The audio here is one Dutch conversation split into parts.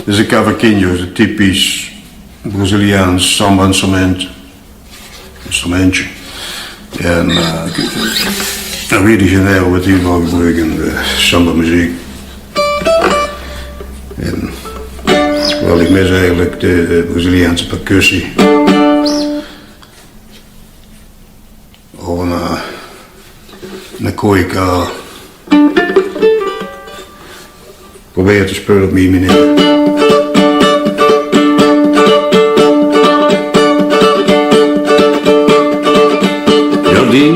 Dit is een cavaquinjo, een typisch Braziliaans samba instrumentje. En origineel wordt hier wel gebruikt in de samba meziek. En wel, ik mis eigenlijk de Braziliaanse percussie. Of een kojka. Probeer te spelen op mijn manier. Jordien,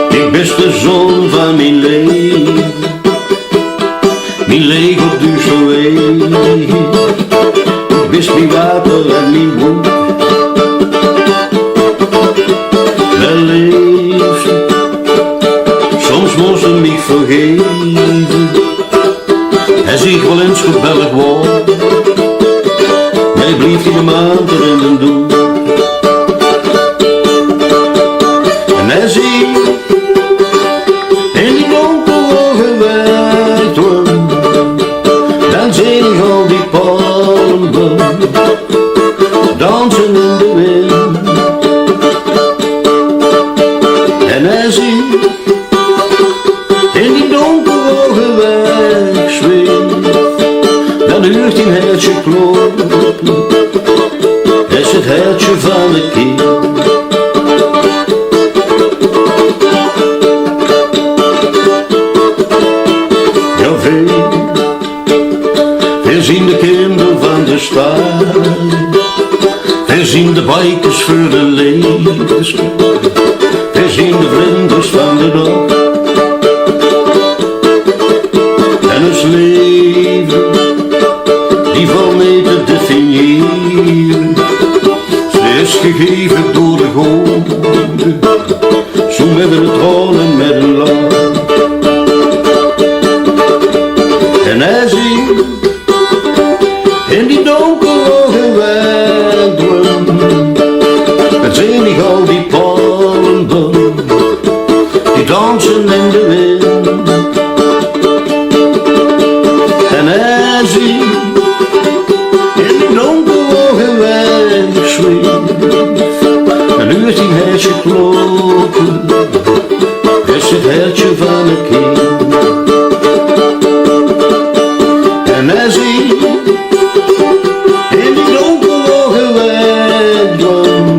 ik ben de zon van mijn leven. Mijn leeg op duister wee. Ik wist mijn water en mijn bloed. Mijn leven, soms moest ze mij vergeven. Hij ziet wel eens gebellig worden. Mij blieft in de maand er in de doel. En hij ziet in die donkere ogen wijd worden. Dan zie ik al die palmen dansen in de wind. En hij ziet in die donkere ogen wegzweven. Dan huurt hij een hertje kloppen. Is het hertje van de kind. We zien de kinderen van de stad. We zien de bikers voor de Leedsjes. We zien de vlinders van de dag. En het leven, die valt niet te definiëren. Ze is gegeven door de goden. Zo met het rollen met een lach. En hij ziet in die donkere ogen wegdwellen. En zie ik al die palmen die dansen in de wind. En hij ziet in die donkere ogen wegzweven. En nu is die hertje kloppen. Is het hertje van een kind. En hij ziet in die donkere ogen wegdwellen.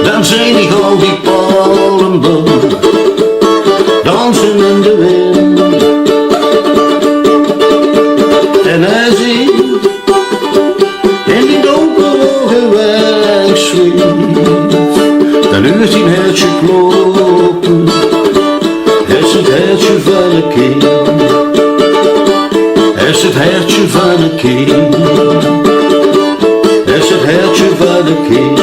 Dan zijn die al die palmen dansen in de wind. En hij ziet in die donkere ogen wegzweven. Dan nu is die hertje kloppen. Is het hertje van een kind. Is het hertje van een kind. Is het hertje van een kind.